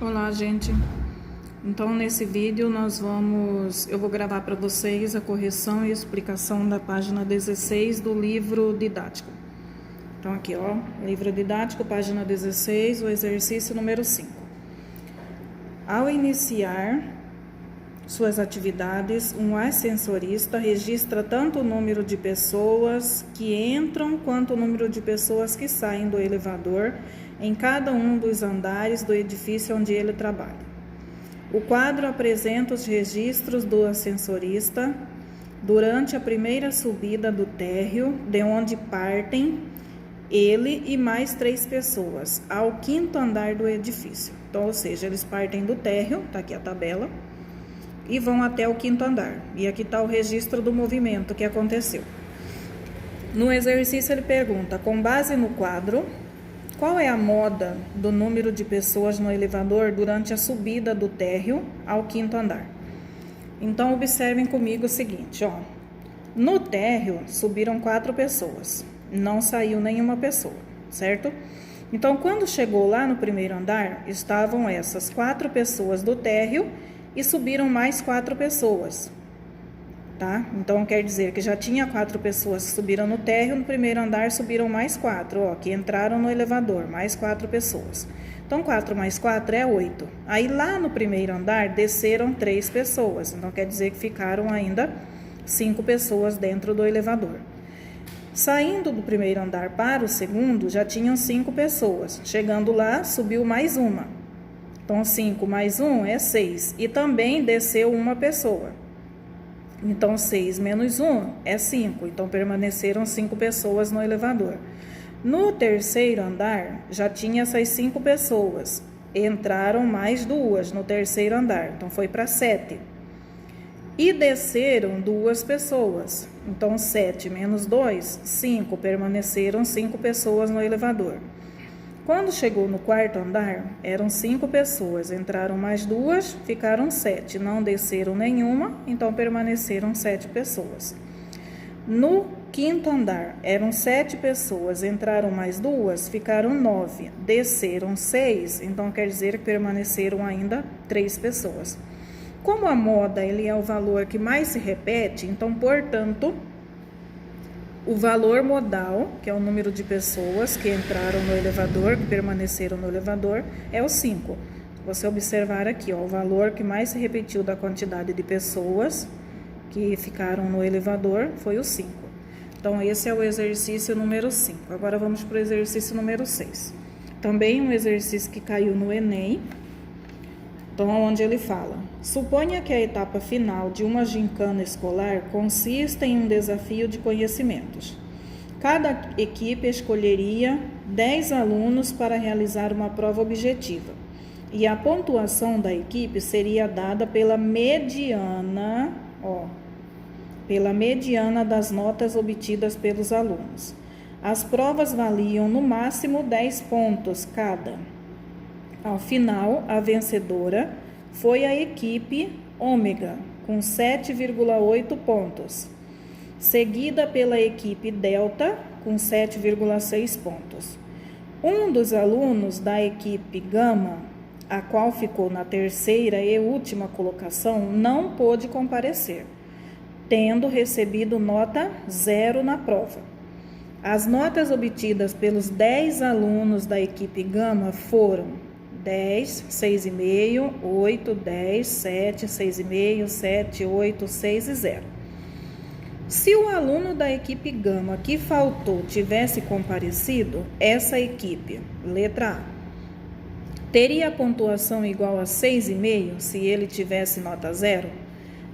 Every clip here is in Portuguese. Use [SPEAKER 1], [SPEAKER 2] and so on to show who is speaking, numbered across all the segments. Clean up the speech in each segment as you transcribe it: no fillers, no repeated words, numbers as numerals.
[SPEAKER 1] Olá, gente. Então, nesse vídeo eu vou gravar para vocês a correção e explicação da página 16 do livro didático. Então, aqui, ó, livro didático, página 16, o exercício número 5. Ao iniciar suas atividades, um ascensorista registra tanto o número de pessoas que entram quanto o número de pessoas que saem do elevador em cada um dos andares do edifício onde ele trabalha. O quadro apresenta os registros do ascensorista durante a primeira subida do térreo, de onde partem ele e mais 3 pessoas, ao 5º andar do edifício. Então, ou seja, eles partem do térreo, tá aqui a tabela, e vão até o 5º andar. E aqui está o registro do movimento que aconteceu. No exercício ele pergunta, com base no quadro, qual é a moda do número de pessoas no elevador durante a subida do térreo ao 5º andar? Então, observem comigo o seguinte, ó. No térreo subiram 4 pessoas, não saiu nenhuma pessoa, certo? Então, quando chegou lá no primeiro andar, estavam essas 4 pessoas do térreo e subiram mais 4 pessoas, tá? Então, quer dizer que já tinha 4 pessoas que subiram no térreo, no primeiro andar subiram mais 4, ó, que entraram no elevador, mais 4 pessoas. Então, 4 mais 4 é 8. Aí, lá no primeiro andar, desceram 3 pessoas, então quer dizer que ficaram ainda 5 pessoas dentro do elevador. Saindo do primeiro andar para o segundo, já tinham 5 pessoas. Chegando lá, subiu mais uma. Então, 5 mais 1 é 6. E também desceu uma pessoa. Então, 6 menos 1 é 5. Então, permaneceram 5 pessoas no elevador. No terceiro andar, já tinha essas 5 pessoas. Entraram mais 2 no terceiro andar. Então, foi para 7. E desceram 2 pessoas. Então, 7 menos 2, 5. Permaneceram 5 pessoas no elevador. Quando chegou no quarto andar, eram 5 pessoas. Entraram mais 2, ficaram 7. Não desceram nenhuma, então permaneceram 7 pessoas. No 5º andar, eram 7 pessoas. Entraram mais 2, ficaram 9. Desceram 6, então quer dizer que permaneceram ainda 3 pessoas. Como a moda ele é o valor que mais se repete, então, portanto, o valor modal, que é o número de pessoas que entraram no elevador, que permaneceram no elevador, é o 5. Você observar aqui, ó, o valor que mais se repetiu da quantidade de pessoas que ficaram no elevador foi o 5. Então, esse é o exercício número 5. Agora, vamos para o exercício número 6. Também um exercício que caiu no Enem. Então, onde ele fala, suponha que a etapa final de uma gincana escolar consista em um desafio de conhecimentos. Cada equipe escolheria 10 alunos para realizar uma prova objetiva. E a pontuação da equipe seria dada pela mediana, pela mediana das notas obtidas pelos alunos. As provas valiam no máximo 10 pontos cada. Ao final, a vencedora foi a equipe ômega, com 7,8 pontos, seguida pela equipe delta, com 7,6 pontos. Um dos alunos da equipe gama, a qual ficou na terceira e última colocação, não pôde comparecer, tendo recebido nota 0 na prova. As notas obtidas pelos 10 alunos da equipe gama foram 10, 6,5, 8, 10, 7, 6,5, 7, 8, 6 e 0. Se o aluno da equipe gama que faltou tivesse comparecido, essa equipe, letra A, teria a pontuação igual a 6,5 se ele tivesse nota 0?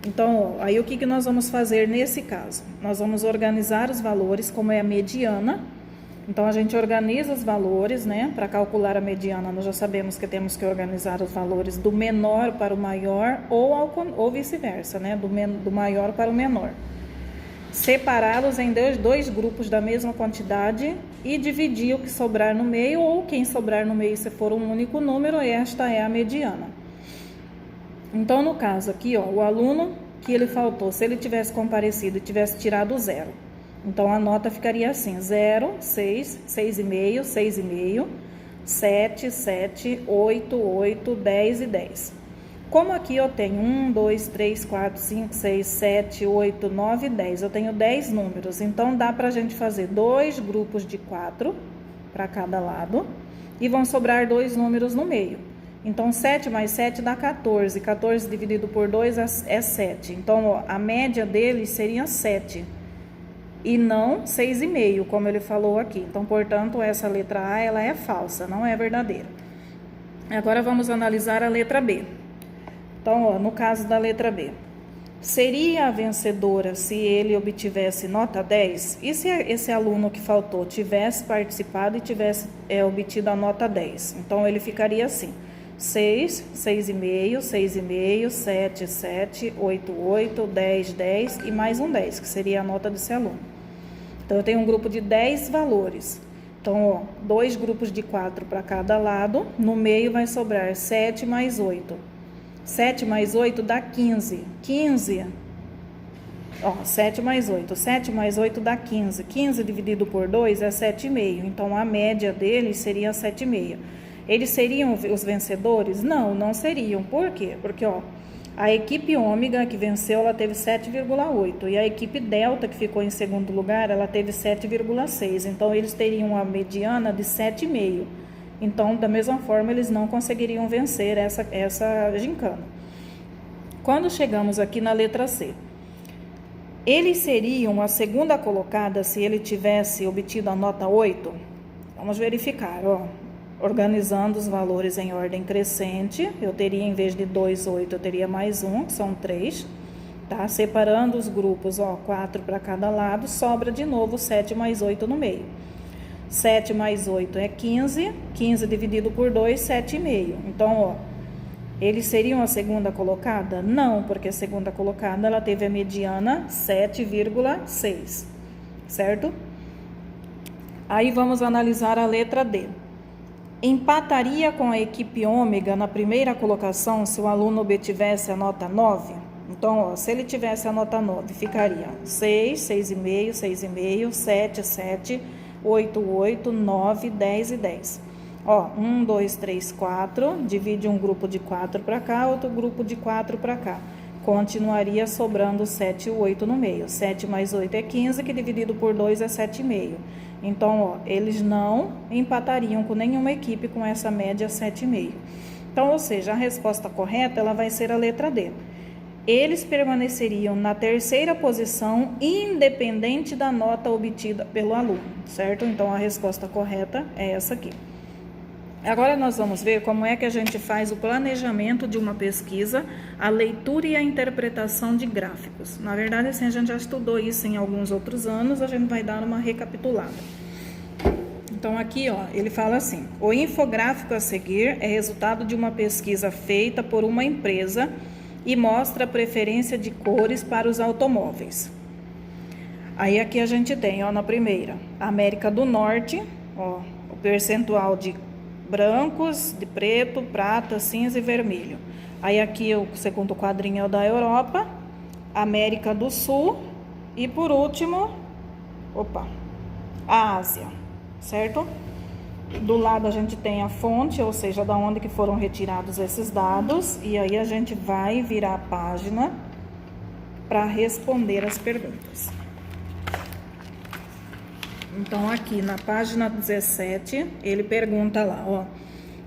[SPEAKER 1] Então, aí o que nós vamos fazer nesse caso? Nós vamos organizar os valores como é a mediana. Então, a gente organiza os valores, né? Para calcular a mediana, nós já sabemos que temos que organizar os valores do menor para o maior ou vice-versa, né? Do maior para o menor. Separá-los em dois grupos da mesma quantidade e dividir o que sobrar no meio, ou quem sobrar no meio, se for um único número, esta é a mediana. Então, no caso aqui, ó, o aluno que ele faltou, se ele tivesse comparecido e tivesse tirado 0, então, a nota ficaria assim, 0, 6, 6,5, 6,5. 7, 7, 8, 8, 10 e 10. Como aqui eu tenho 1, 2, 3, 4, 5, 6, 7, 8, 9, 10. Eu tenho 10 números, então dá pra gente fazer 2 grupos de 4 para cada lado e vão sobrar 2 números no meio. Então, 7 mais 7 dá 14. 14 dividido por 2 é 7. Então, ó, a média deles seria 7. E não 6,5, como ele falou aqui. Então, portanto, essa letra A, ela é falsa, não é verdadeira. Agora, vamos analisar a letra B. Então, ó, no caso da letra B, seria a vencedora se ele obtivesse nota 10? E se esse aluno que faltou tivesse participado e tivesse obtido a nota 10? Então, ele ficaria assim: 6, 6,5, 6,5, 7, 7, 8, 8, 10, 10 e mais um 10, que seria a nota desse aluno. Então, eu tenho um grupo de 10 valores. Então, ó, 2 grupos de 4 para cada lado. No meio vai sobrar 7 mais 8. 7 mais 8 dá 15. 15, ó, 7 mais 8. 7 mais 8 dá 15. 15 dividido por 2 é 7,5. Então, a média deles seria 7,5. Eles seriam os vencedores? Não, não seriam. Por quê? Porque, ó, a equipe ômega que venceu, ela teve 7,8. E a equipe delta, que ficou em segundo lugar, ela teve 7,6. Então, eles teriam a mediana de 7,5. Então, da mesma forma, eles não conseguiriam vencer essa gincana. Quando chegamos aqui na letra C, eles seriam a segunda colocada se ele tivesse obtido a nota 8? Vamos verificar, ó. Organizando os valores em ordem crescente, eu teria, em vez de 2, 8, eu teria mais 1, que são 3. Tá? Separando os grupos, ó, 4 para cada lado, sobra de novo 7 mais 8 no meio. 7 mais 8 é 15, 15 dividido por 2, 7,5. Então, ó, eles seriam a segunda colocada? Não, porque a segunda colocada, ela teve a mediana 7,6, certo? Aí, vamos analisar a letra D. Empataria com a equipe ômega na primeira colocação se o aluno obtivesse a nota 9? Então, ó, se ele tivesse a nota 9, ficaria 6, 6,5, 6,5, 7, 7, 8, 8, 9, 10 e 10. Ó, 1, 2, 3, 4, divide um grupo de 4 para cá, outro grupo de 4 para cá. Continuaria sobrando 7 e 8 no meio. 7 mais 8 é 15, que dividido por 2 é 7,5. Então, ó, eles não empatariam com nenhuma equipe com essa média 7,5. Então, ou seja, a resposta correta, ela vai ser a letra D. Eles permaneceriam na terceira posição, independente da nota obtida pelo aluno, certo? Então, a resposta correta é essa aqui. Agora, nós vamos ver como é que a gente faz o planejamento de uma pesquisa, a leitura e a interpretação de gráficos. Na verdade, assim, a gente já estudou isso em alguns outros anos, a gente vai dar uma recapitulada. Então, aqui, ó, ele fala assim: o infográfico a seguir é resultado de uma pesquisa feita por uma empresa e mostra a preferência de cores para os automóveis. Aí aqui a gente tem, ó, na primeira, América do Norte, ó, o percentual de brancos, de preto, prata, cinza e vermelho. Aí aqui o segundo quadrinho é o da Europa, América do Sul e por último, a Ásia, certo? Do lado a gente tem a fonte, ou seja, da onde que foram retirados esses dados, e aí a gente vai virar a página para responder as perguntas. Então, aqui na página 17, ele pergunta lá, ó: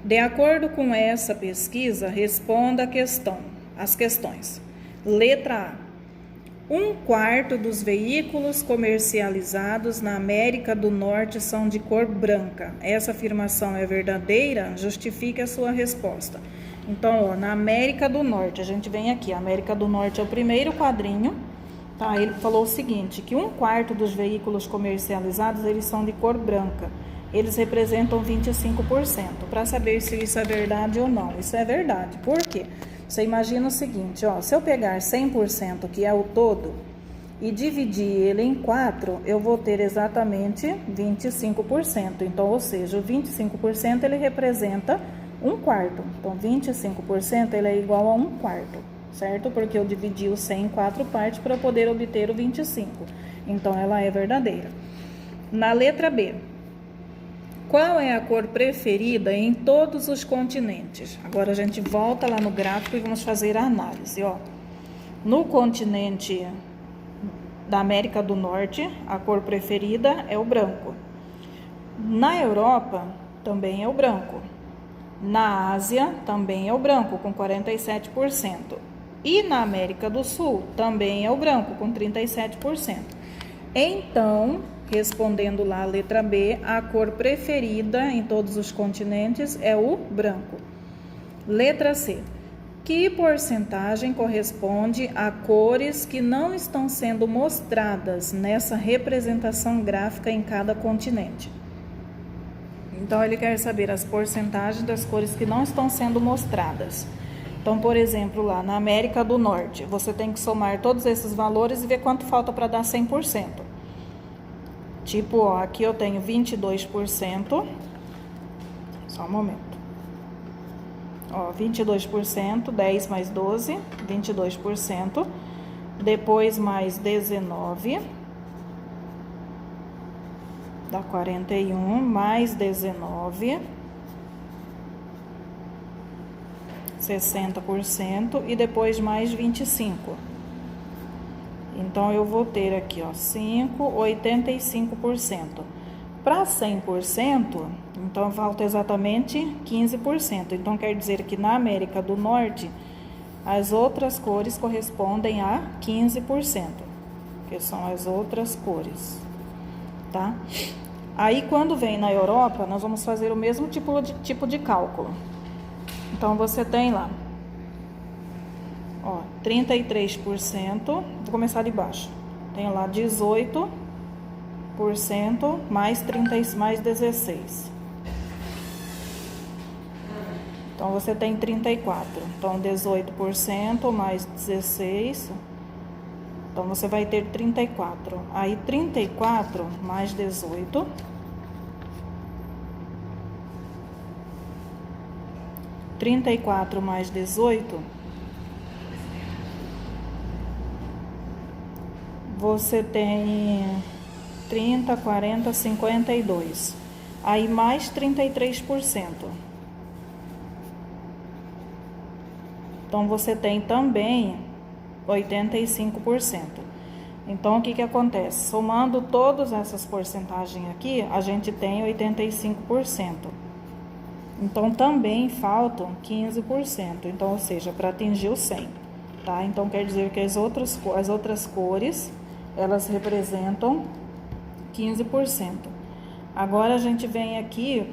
[SPEAKER 1] de acordo com essa pesquisa, responda as questões. Letra A. 1/4 dos veículos comercializados na América do Norte são de cor branca. Essa afirmação é verdadeira? Justifique a sua resposta. Então, ó, na América do Norte, a gente vem aqui, a América do Norte é o primeiro quadrinho, tá? Ele falou o seguinte, que 1/4 dos veículos comercializados, eles são de cor branca. Eles representam 25%. Para saber se isso é verdade ou não. Isso é verdade. Por quê? Você imagina o seguinte, ó, se eu pegar 100%, que é o todo, e dividir ele em 4, eu vou ter exatamente 25%. Então, ou seja, o 25% ele representa 1/4. Então, 25% ele é igual a 1/4, certo? Porque eu dividi o 100 em 4 partes para poder obter o 25. Então, ela é verdadeira. Na letra B, Qual é a cor preferida em todos os continentes? Agora a gente volta lá no gráfico e vamos fazer a análise, ó. No continente da América do Norte, a cor preferida é o branco. Na Europa, também é o branco. Na Ásia, também é o branco, com 47%. E na América do Sul, também é o branco, com 37%. Então, respondendo lá a letra B, a cor preferida em todos os continentes é o branco. Letra C. Que porcentagem corresponde a cores que não estão sendo mostradas nessa representação gráfica em cada continente? Então, ele quer saber as porcentagens das cores que não estão sendo mostradas. Então, por exemplo, lá na América do Norte, você tem que somar todos esses valores e ver quanto falta para dar 100%. Tipo, ó, aqui eu tenho 22%. Só um momento. Ó, 22%, 10 mais 12, 22%. Depois mais 19, dá 41, mais 19, 60%, e depois mais 25. Então, eu vou ter aqui, ó, 5, 85%. Para 100%, então, falta exatamente 15%. Então, quer dizer que na América do Norte, as outras cores correspondem a 15%, que são as outras cores, tá? Aí, quando vem na Europa, nós vamos fazer o mesmo tipo de cálculo. Então, você tem lá, ó, 33%, vou começar de baixo. Tem lá 18% mais 16%. Então, você tem 34%. Então, 18% mais 16%. Então, você vai ter 34%. Aí, 34% mais 18%. 34 mais 18, você tem 30, 40, 52. Aí mais 33%. Então, você tem também 85%. Então, o que acontece? Somando todas essas porcentagens aqui, a gente tem 85%. Então, também faltam 15%. Então, ou seja, para atingir o 100%, tá? Então, quer dizer que as outras cores, elas representam 15%. Agora, a gente vem aqui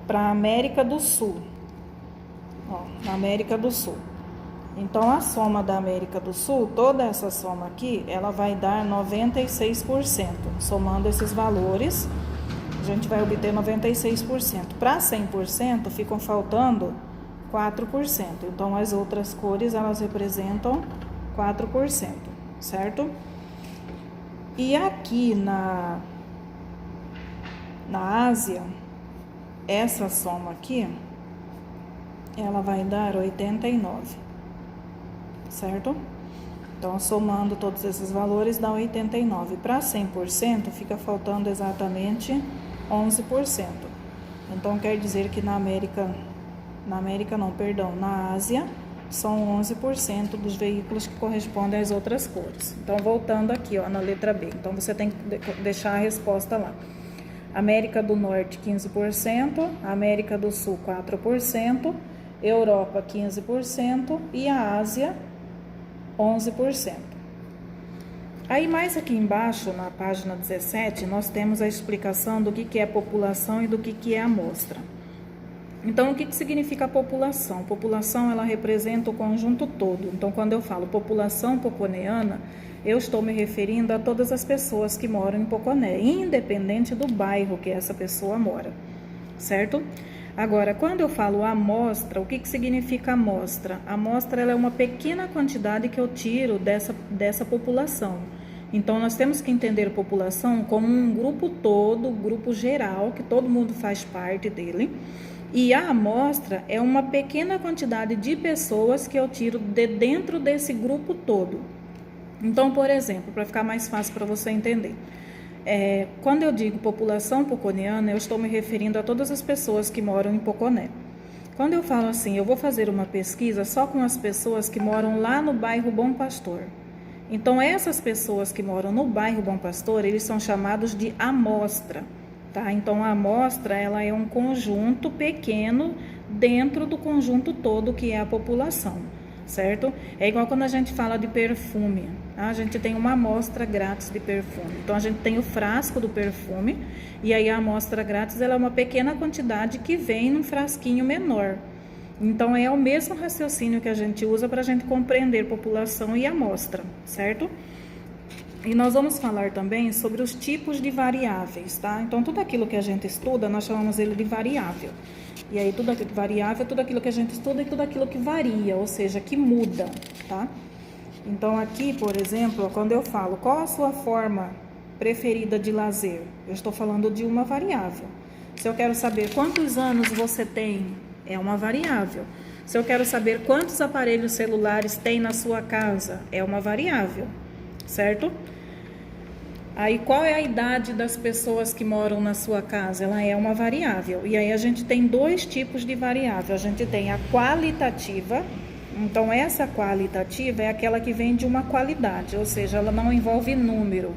[SPEAKER 1] para a América do Sul. Ó, na América do Sul. Então, a soma da América do Sul, toda essa soma aqui, ela vai dar 96%. Somando esses valores, a gente vai obter 96%. Para 100%, ficam faltando 4%. Então, as outras cores, elas representam 4%, certo? E aqui na Ásia, essa soma aqui, ela vai dar 89%, certo? Então, somando todos esses valores, dá 89%. Para 100%, fica faltando exatamente 11%. Então, quer dizer que na Ásia, são 11% dos veículos que correspondem às outras cores. Então, voltando aqui, ó, na letra B. Então, você tem que deixar a resposta lá. América do Norte, 15%, América do Sul, 4%, Europa, 15% e a Ásia, 11%. Aí, mais aqui embaixo, na página 17, nós temos a explicação do que é população e do que é amostra. Então, o que significa a população? População, ela representa o conjunto todo. Então, quando eu falo população poconeana, eu estou me referindo a todas as pessoas que moram em Poconé, independente do bairro que essa pessoa mora, certo? Agora, quando eu falo amostra, o que significa amostra? A amostra, ela é uma pequena quantidade que eu tiro dessa população. Então, nós temos que entender população como um grupo todo, grupo geral, que todo mundo faz parte dele. E a amostra é uma pequena quantidade de pessoas que eu tiro de dentro desse grupo todo. Então, por exemplo, para ficar mais fácil para você entender, Quando eu digo população poconiana, eu estou me referindo a todas as pessoas que moram em Poconé. Quando eu falo assim, eu vou fazer uma pesquisa só com as pessoas que moram lá no bairro Bom Pastor. Então, essas pessoas que moram no bairro Bom Pastor, eles são chamados de amostra, tá? Então, a amostra, ela é um conjunto pequeno dentro do conjunto todo que é a população, certo? É igual quando a gente fala de perfume, tá? A gente tem uma amostra grátis de perfume. Então, a gente tem o frasco do perfume e aí a amostra grátis, ela é uma pequena quantidade que vem num frasquinho menor. Então, é o mesmo raciocínio que a gente usa para a gente compreender população e amostra, certo? E nós vamos falar também sobre os tipos de variáveis, tá? Então, tudo aquilo que a gente estuda, nós chamamos ele de variável. E aí, tudo aquilo variável é tudo aquilo que a gente estuda e tudo aquilo que varia, ou seja, que muda, tá? Então, aqui, por exemplo, quando eu falo qual a sua forma preferida de lazer, eu estou falando de uma variável. Se eu quero saber quantos anos você tem, é uma variável. Se eu quero saber quantos aparelhos celulares tem na sua casa, é uma variável, certo? Aí, qual é a idade das pessoas que moram na sua casa? Ela é uma variável. E aí, a gente tem dois tipos de variável. A gente tem a qualitativa. Então, essa qualitativa é aquela que vem de uma qualidade, ou seja, ela não envolve número.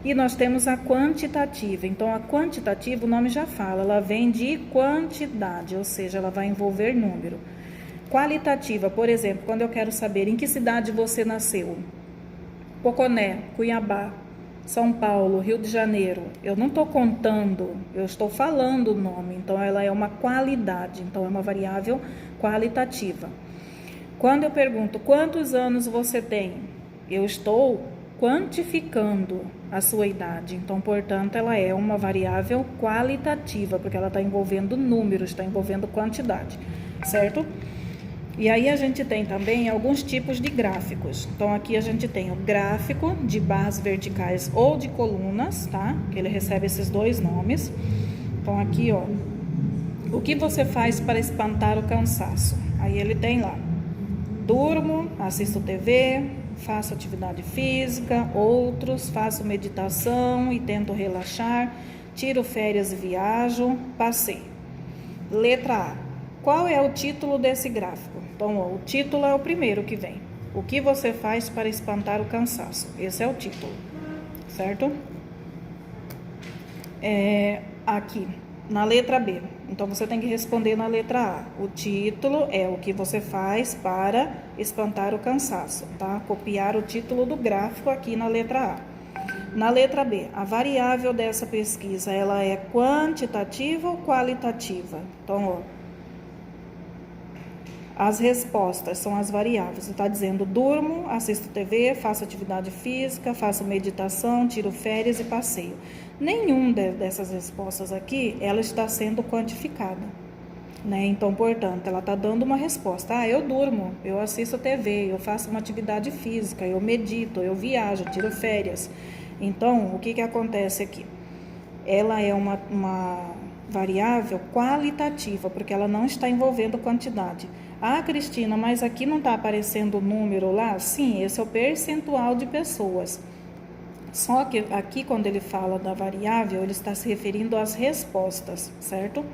[SPEAKER 1] E nós temos a quantitativa. Então, a quantitativa, o nome já fala, ela vem de quantidade, ou seja, ela vai envolver número. Qualitativa, por exemplo, quando eu quero saber em que cidade você nasceu, Poconé, Cuiabá, São Paulo, Rio de Janeiro, eu não estou contando, eu estou falando o nome, então ela é uma qualidade, então é uma variável qualitativa. Quando eu pergunto quantos anos você tem, eu estou quantificando a sua idade, então, portanto, ela é uma variável qualitativa, porque ela está envolvendo números, está envolvendo quantidade, certo? E aí a gente tem também alguns tipos de gráficos. Então, aqui a gente tem o gráfico de barras verticais ou de colunas, tá? Que ele recebe esses dois nomes. Então, aqui, ó, o que você faz para espantar o cansaço? Aí ele tem lá, durmo, assisto TV, faço atividade física, outros, faço meditação e tento relaxar, tiro férias e viajo, passeio. Letra A. Qual é o título desse gráfico? Então, ó, o título é o primeiro que vem. O que você faz para espantar o cansaço? Esse é o título, certo? Aqui, na letra B. Então, você tem que responder na letra A. O título é o que você faz para espantar o cansaço, tá? Copiar o título do gráfico aqui na letra A. Na letra B, a variável dessa pesquisa, ela é quantitativa ou qualitativa? Então, ó, as respostas são as variáveis. Você está dizendo durmo, assisto TV, faço atividade física, faço meditação, tiro férias e passeio. Nenhum dessas respostas aqui, ela está sendo quantificada, né? Então, portanto, ela está dando uma resposta. Ah, eu durmo, eu assisto TV, eu faço uma atividade física, eu medito, eu viajo, tiro férias. Então, o que acontece aqui? Ela é uma variável qualitativa, porque ela não está envolvendo quantidade. Ah, Cristina, mas aqui não está aparecendo o número lá? Sim, esse é o percentual de pessoas. Só que aqui, quando ele fala da variável, ele está se referindo às respostas, certo?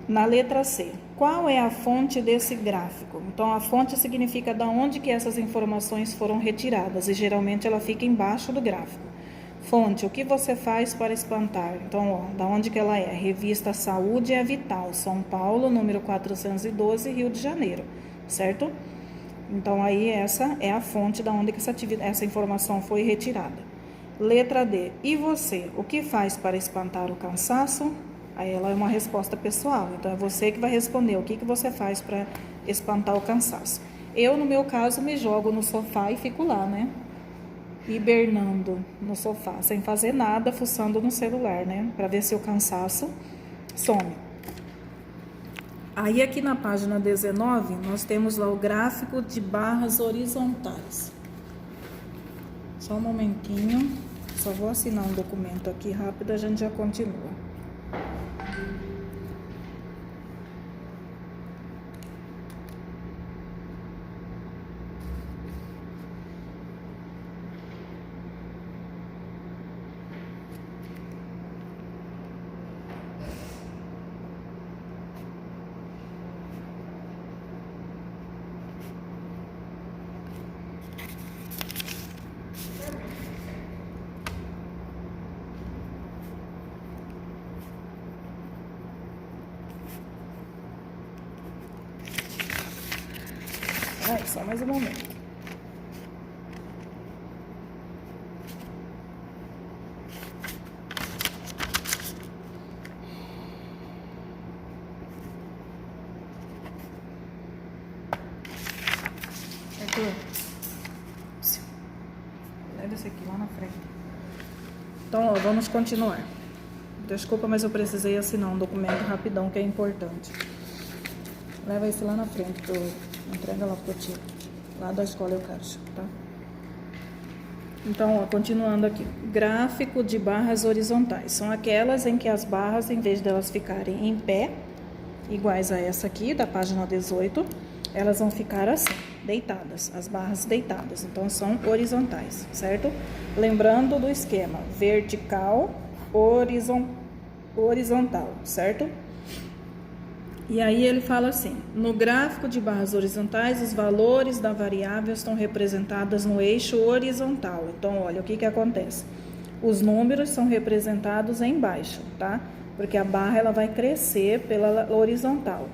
[SPEAKER 1] Na letra C, qual é a fonte desse gráfico? Então, a fonte significa de onde que essas informações foram retiradas, e geralmente ela fica embaixo do gráfico. Fonte, o que você faz para espantar? Então, ó, da onde que ela é? Revista Saúde é Vital, São Paulo, número 412, Rio de Janeiro, certo? Então, aí essa é a fonte da onde que essa informação foi retirada. Letra D, e você? O que faz para espantar o cansaço? Aí ela é uma resposta pessoal, então é você que vai responder o que você faz para espantar o cansaço. Eu, no meu caso, me jogo no sofá e fico lá, né? Hibernando no sofá, sem fazer nada, fuçando no celular, né? Para ver se o cansaço some. Aí aqui na página 19, nós temos lá o gráfico de barras horizontais. Só um momentinho, só vou assinar um documento aqui rápido, a gente já continua. Ai, só mais um momento. Arthur, leva esse aqui lá na frente. Então, ó, vamos continuar. Desculpa, mas eu precisei assinar um documento rapidão que é importante. Leva esse lá na frente, entrega lá pro tio. Lá da escola eu quero, tá? Então, ó, continuando aqui. Gráfico de barras horizontais. São aquelas em que as barras, em vez delas ficarem em pé, iguais a essa aqui, da página 18, elas vão ficar assim, deitadas, as barras deitadas. Então, são horizontais, certo? Lembrando do esquema vertical, horizontal, certo? E aí ele fala assim: no gráfico de barras horizontais, os valores da variável estão representados no eixo horizontal. Então, olha, o que acontece? Os números são representados embaixo, tá? Porque a barra ela vai crescer pela horizontal.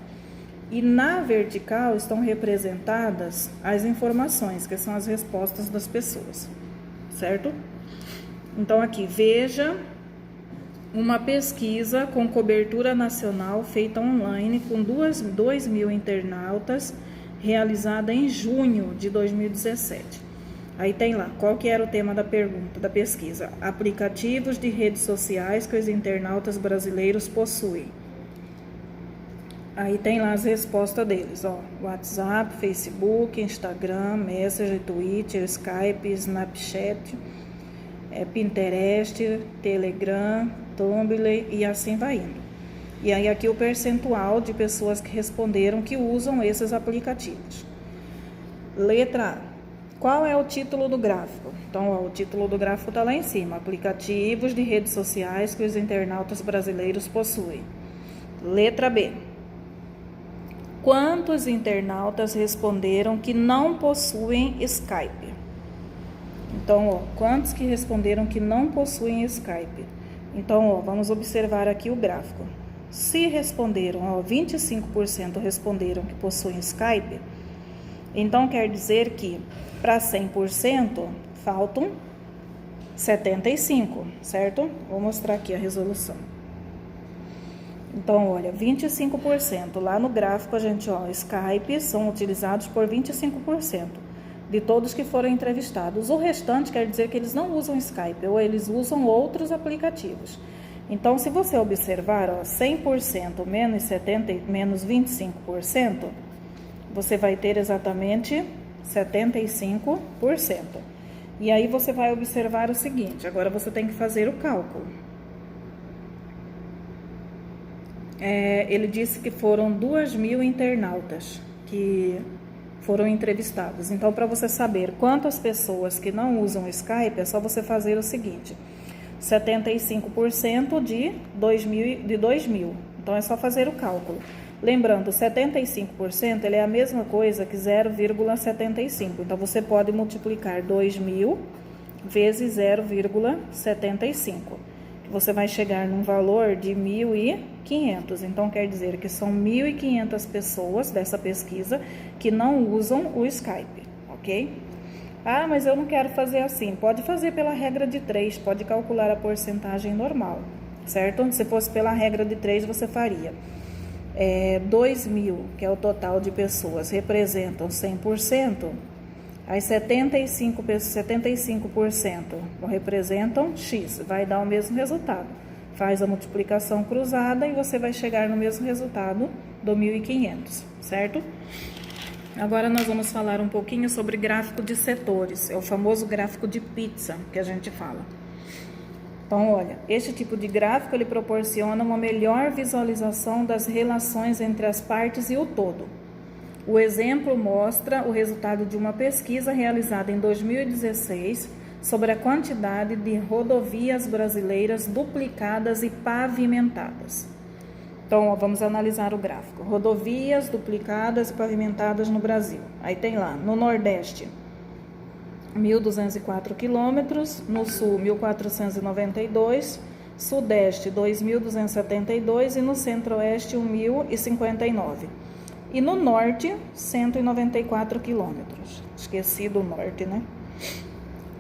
[SPEAKER 1] E na vertical estão representadas as informações, que são as respostas das pessoas, certo? Então, aqui, veja uma pesquisa com cobertura nacional feita online com 2.000 internautas, realizada em junho de 2017. Aí tem lá, qual que era o tema da pergunta, da pesquisa? Aplicativos de redes sociais que os internautas brasileiros possuem. Aí tem lá as respostas deles, ó, WhatsApp, Facebook, Instagram, Messenger, Twitter, Skype, Snapchat, Pinterest, Telegram, Tumblr e assim vai indo. E aí aqui o percentual de pessoas que responderam que usam esses aplicativos. Letra A. Qual é o título do gráfico? Então, ó, o título do gráfico está lá em cima. Aplicativos de redes sociais que os internautas brasileiros possuem. Letra B. Quantos internautas responderam que não possuem Skype? Então, ó, quantos que responderam que não possuem Skype? Então, ó, vamos observar aqui o gráfico. Se responderam, ó, 25% responderam que possuem Skype, então quer dizer que para 100% faltam 75, certo? Vou mostrar aqui a resolução. Então, olha, 25%. Lá no gráfico, a gente, ó, Skype são utilizados por 25% de todos que foram entrevistados. O restante quer dizer que eles não usam Skype ou eles usam outros aplicativos. Então, se você observar, ó, 100% menos 25%, você vai ter exatamente 75%. E aí você vai observar o seguinte, agora você tem que fazer o cálculo. Ele disse que foram 2.000 internautas que foram entrevistados. Então, para você saber quantas pessoas que não usam Skype, é só você fazer o seguinte: 75% de 2.000. Então, é só fazer o cálculo. Lembrando, 75% ele é a mesma coisa que 0,75. Então, você pode multiplicar 2.000 vezes 0,75. Você vai chegar num valor de 1.500. Então, quer dizer que são 1.500 pessoas dessa pesquisa que não usam o Skype, ok? Ah, mas eu não quero fazer assim. Pode fazer pela regra de 3, pode calcular a porcentagem normal, certo? Se fosse pela regra de 3, você faria 2.000, que é o total de pessoas, representam 100%. As 75% representam X, vai dar o mesmo resultado. Faz a multiplicação cruzada e você vai chegar no mesmo resultado do 1.500, certo? Agora nós vamos falar um pouquinho sobre gráfico de setores, é o famoso gráfico de pizza que a gente fala. Então, olha, este tipo de gráfico ele proporciona uma melhor visualização das relações entre as partes e o todo. O exemplo mostra o resultado de uma pesquisa realizada em 2016 sobre a quantidade de rodovias brasileiras duplicadas e pavimentadas. Então, ó, vamos analisar o gráfico. Rodovias duplicadas e pavimentadas no Brasil. Aí tem lá, no Nordeste, 1.204 quilômetros, no Sul, 1.492, Sudeste, 2.272 e no Centro-Oeste, 1.059. E no norte, 194 quilômetros. Esqueci do norte, né?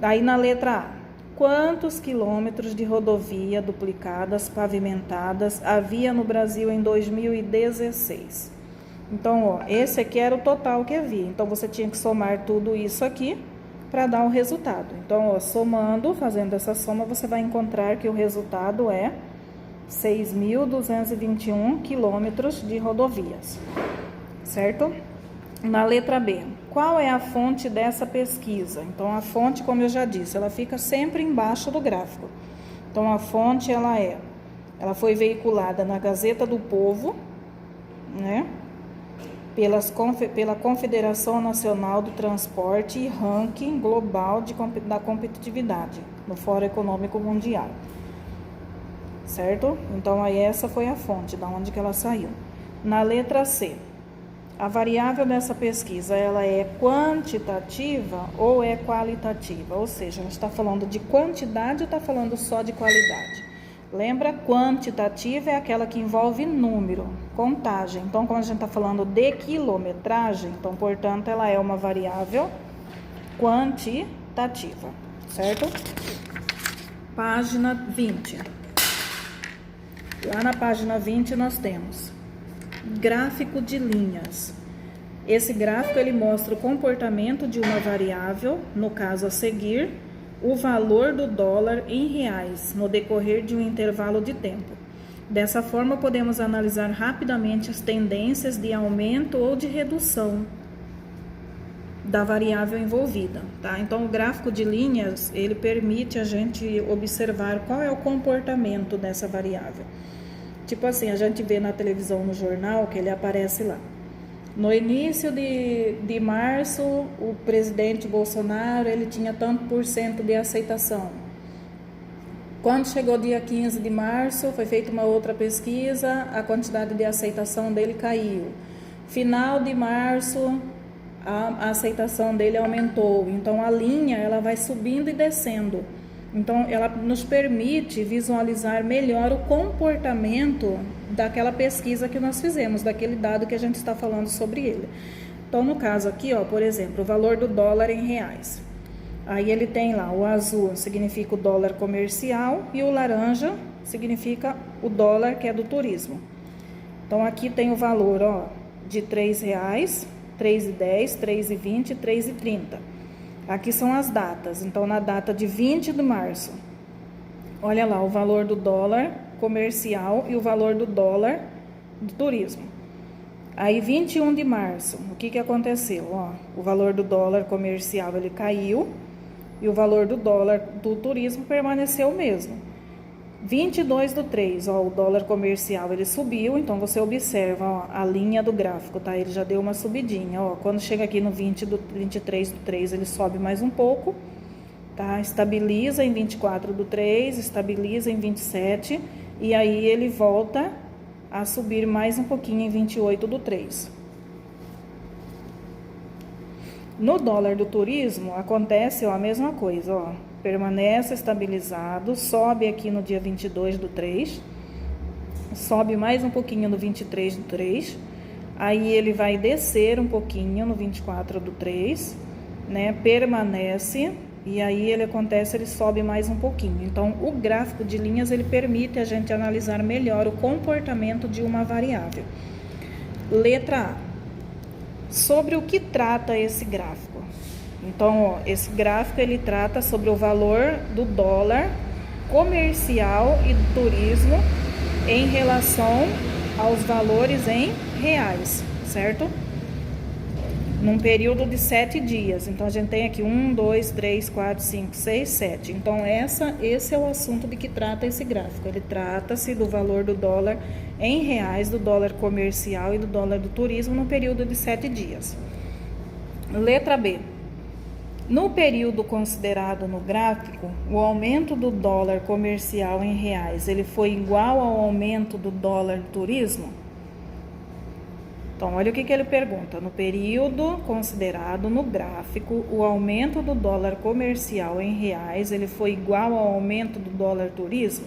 [SPEAKER 1] Daí na letra A, quantos quilômetros de rodovia duplicadas, pavimentadas havia no Brasil em 2016? Então, ó, esse aqui era o total que havia. Então, você tinha que somar tudo isso aqui para dar o resultado. Então, ó, somando, fazendo essa soma, você vai encontrar que o resultado é 6.221 quilômetros de rodovias, certo? Na letra B, qual é a fonte dessa pesquisa? Então, a fonte, como eu já disse, ela fica sempre embaixo do gráfico. Então, a fonte, ela foi veiculada na Gazeta do Povo, né? Pela Confederação Nacional do Transporte e Ranking Global da Competitividade, no Fórum Econômico Mundial. Certo? Então, aí essa foi a fonte, da onde que ela saiu. Na letra C, a variável dessa pesquisa, ela é quantitativa ou é qualitativa? Ou seja, a gente está falando de quantidade ou está falando só de qualidade? Lembra, quantitativa é aquela que envolve número, contagem. Então, quando a gente está falando de quilometragem, então, portanto, ela é uma variável quantitativa, certo? Página 20. Lá na página 20 nós temos gráfico de linhas. Esse gráfico ele mostra o comportamento de uma variável, no caso a seguir, o valor do dólar em reais no decorrer de um intervalo de tempo. Dessa forma, podemos analisar rapidamente as tendências de aumento ou de redução da variável envolvida, tá? Então, o gráfico de linhas, ele permite a gente observar qual é o comportamento dessa variável. Tipo assim, a gente vê na televisão, no jornal, que ele aparece lá. No início de março, o presidente Bolsonaro, ele tinha tanto por cento de aceitação. Quando chegou dia 15 de março, foi feita uma outra pesquisa, a quantidade de aceitação dele caiu. Final de março, a aceitação dele aumentou. Então, a linha, ela vai subindo e descendo. Então, ela nos permite visualizar melhor o comportamento daquela pesquisa que nós fizemos, daquele dado que a gente está falando sobre ele. Então, no caso aqui, ó, por exemplo, o valor do dólar em reais. Aí ele tem lá, o azul significa o dólar comercial e o laranja significa o dólar que é do turismo. Então, aqui tem o valor, ó, de R$3, R$3,10, R$3,20 e R$3,30. Aqui são as datas. Então, na data de 20 de março, olha lá o valor do dólar comercial e o valor do dólar do turismo. Aí, 21 de março, o que aconteceu? Ó, o valor do dólar comercial ele caiu e o valor do dólar do turismo permaneceu o mesmo. 22/3, ó, o dólar comercial ele subiu, então você observa, ó, a linha do gráfico, tá? Ele já deu uma subidinha, ó. Quando chega aqui no 23/3, ele sobe mais um pouco, tá? Estabiliza em 24/3, estabiliza em 27 e aí ele volta a subir mais um pouquinho em 28/3. No dólar do turismo acontece, ó, a mesma coisa, ó. Permanece estabilizado, sobe aqui no dia 22/3, sobe mais um pouquinho no 23/3, aí ele vai descer um pouquinho no 24/3, né? Permanece e aí ele sobe mais um pouquinho. Então, o gráfico de linhas ele permite a gente analisar melhor o comportamento de uma variável. Letra A. Sobre o que trata esse gráfico? Então, ó, esse gráfico ele trata sobre o valor do dólar comercial e do turismo em relação aos valores em reais, certo? Num período de 7 dias. Então, a gente tem aqui 1, 2, 3, 4, 5, 6, 7. Então, esse é o assunto de que trata esse gráfico. Ele trata-se do valor do dólar em reais, do dólar comercial e do dólar do turismo no período de 7 dias. Letra B. No período considerado no gráfico, o aumento do dólar comercial em reais, ele foi igual ao aumento do dólar do turismo? Então, olha o que ele pergunta. No período considerado no gráfico, o aumento do dólar comercial em reais, ele foi igual ao aumento do dólar turismo?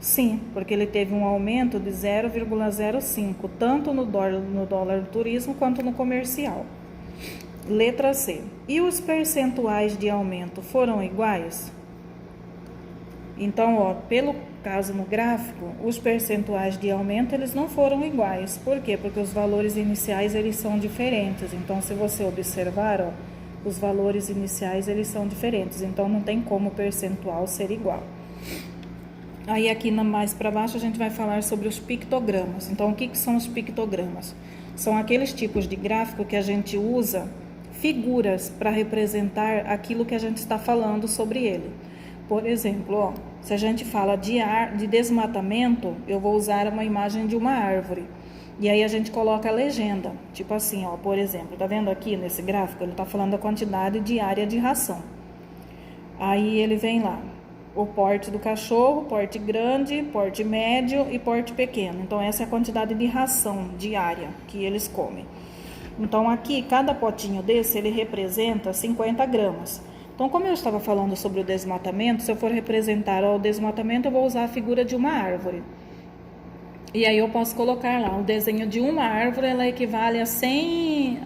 [SPEAKER 1] Sim, porque ele teve um aumento de 0,05, tanto no dólar do turismo quanto no comercial. Letra C. E os percentuais de aumento foram iguais? Então, ó, pelo caso no gráfico, os percentuais de aumento eles não foram iguais. Por quê? Porque os valores iniciais eles são diferentes. Então, se você observar, ó, os valores iniciais eles são diferentes. Então, não tem como o percentual ser igual. Aí aqui mais para baixo a gente vai falar sobre os pictogramas. Então, o que são os pictogramas? São aqueles tipos de gráfico que a gente usa figuras para representar aquilo que a gente está falando sobre ele. Por exemplo, ó, se a gente fala de desmatamento, eu vou usar uma imagem de uma árvore. E aí a gente coloca a legenda, tipo assim, ó, por exemplo, tá vendo aqui nesse gráfico? Ele tá falando a quantidade diária de ração. Aí ele vem lá, o porte do cachorro, porte grande, porte médio e porte pequeno. Então essa é a quantidade de ração diária que eles comem. Então aqui, cada potinho desse, ele representa 50 gramas. Então, como eu estava falando sobre o desmatamento, se eu for representar o desmatamento, eu vou usar a figura de uma árvore. E aí eu posso colocar lá, o desenho de uma árvore, ela equivale a 100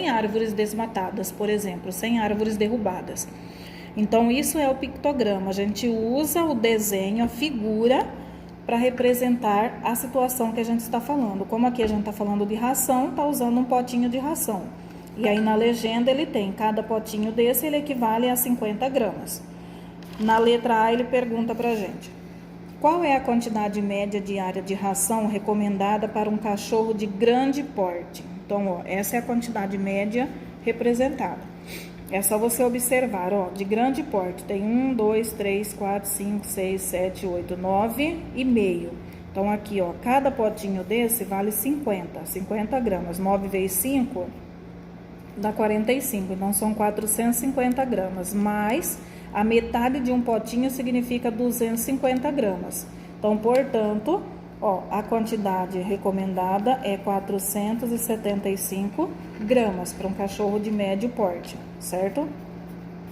[SPEAKER 1] árvores desmatadas, por exemplo, 100 árvores derrubadas. Então, isso é o pictograma. A gente usa o desenho, a figura, para representar a situação que a gente está falando. Como aqui a gente está falando de ração, está usando um potinho de ração. E aí na legenda ele tem, cada potinho desse ele equivale a 50 gramas. Na letra A ele pergunta pra gente, qual é a quantidade média diária de ração recomendada para um cachorro de grande porte? Então, ó, essa é a quantidade média representada. É só você observar, ó, de grande porte tem 1, 2, 3, 4, 5, 6, 7, 8, 9 e meio. Então aqui, ó, cada potinho desse vale 50 gramas. 9 vezes 5... dá 45, então são 450 gramas, mais a metade de um potinho significa 250 gramas. Então, portanto, ó, a quantidade recomendada é 475 gramas para um cachorro de médio porte, certo?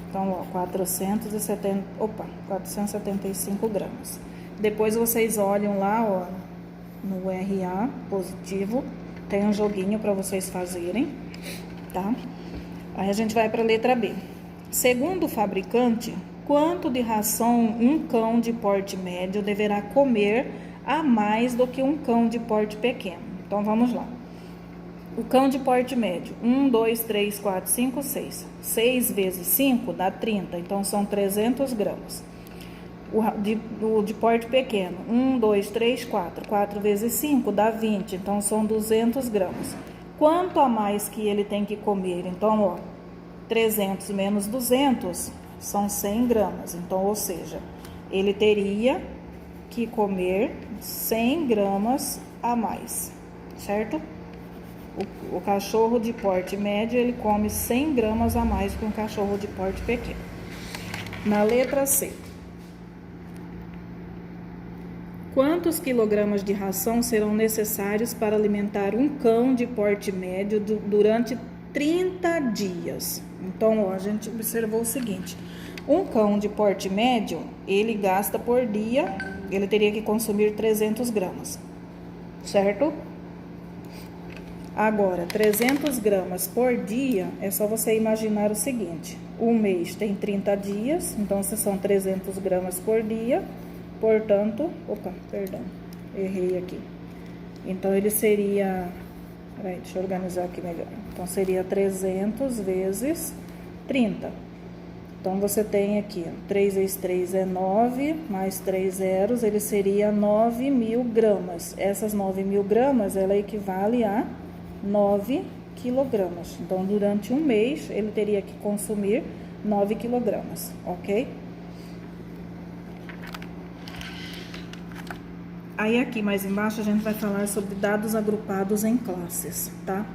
[SPEAKER 1] Então, ó, 475 gramas. Depois vocês olham lá, ó, no RA positivo, tem um joguinho para vocês fazerem. Tá? Aí a gente vai para a letra B. Segundo o fabricante, quanto de ração um cão de porte médio deverá comer a mais do que um cão de porte pequeno? Então vamos lá. O cão de porte médio, 1, 2, 3, 4, 5, 6. 6 vezes 5 dá 30, então são 300 gramas. O de porte pequeno, 1, 2, 3, 4. 4 vezes 5 dá 20, então são 200 gramas. Quanto a mais que ele tem que comer? Então, ó, 300 menos 200 são 100 gramas. Então, ou seja, ele teria que comer 100 gramas a mais, certo? O cachorro de porte médio, ele come 100 gramas a mais que um cachorro de porte pequeno. Na letra C. Quantos quilogramas de ração serão necessários para alimentar um cão de porte médio durante 30 dias? Então, ó, a gente observou o seguinte. Um cão de porte médio, ele gasta por dia, ele teria que consumir 300 gramas, certo? Agora, 300 gramas por dia, é só você imaginar o seguinte. Um mês tem 30 dias, então se são 300 gramas por dia. Portanto, errei aqui. Então, ele seria... Peraí, deixa eu organizar aqui melhor. Então, seria 300 vezes 30. Então, você tem aqui, 3 vezes 3 é 9, mais 3 zeros, ele seria 9.000 gramas. Essas 9.000 gramas, ela equivale a 9 quilogramas. Então, durante um mês, ele teria que consumir 9 quilogramas, ok? Aí aqui mais embaixo a gente vai falar sobre dados agrupados em classes, tá?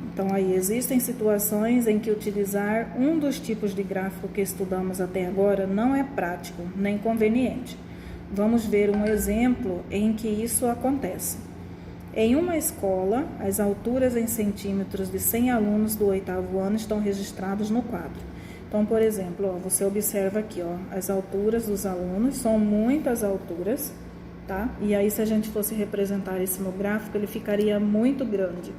[SPEAKER 1] Então aí existem situações em que utilizar um dos tipos de gráfico que estudamos até agora não é prático nem conveniente. Vamos ver um exemplo em que isso acontece. Em uma escola, as alturas em centímetros de 100 alunos do 8º ano estão registrados no quadro. Então, por exemplo, ó, você observa aqui, ó, as alturas dos alunos, são muitas alturas, tá? E aí, se a gente fosse representar isso no gráfico, ele ficaria muito grande.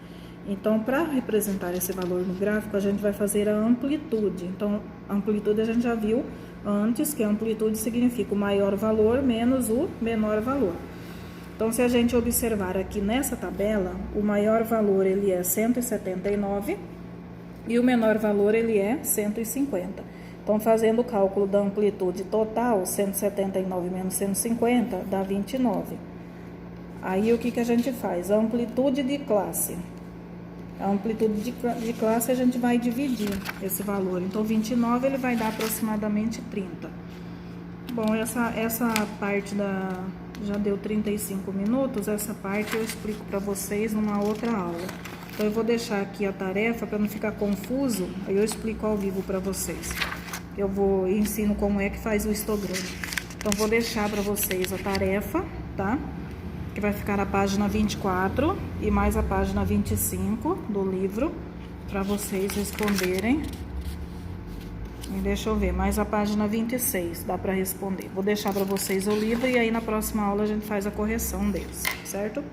[SPEAKER 1] Então, para representar esse valor no gráfico, a gente vai fazer a amplitude. Então, a amplitude a gente já viu antes, que a amplitude significa o maior valor menos o menor valor. Então, se a gente observar aqui nessa tabela, o maior valor ele é 179 e o menor valor ele é 150. Então, fazendo o cálculo da amplitude total, 179 menos 150 dá 29. Aí, o que a gente faz? A amplitude de classe. A amplitude de classe a gente vai dividir esse valor. Então, 29 ele vai dar aproximadamente 30. Bom, essa parte já deu 35 minutos. Essa parte eu explico para vocês numa outra aula. Então, eu vou deixar aqui a tarefa para não ficar confuso. Aí eu explico ao vivo para vocês. Eu ensino como é que faz o histograma. Então, vou deixar para vocês a tarefa, tá? Que vai ficar na página 24 e mais a página 25 do livro, para vocês responderem. E deixa eu ver, mais a página 26 dá para responder. Vou deixar para vocês o livro e aí na próxima aula a gente faz a correção deles, certo?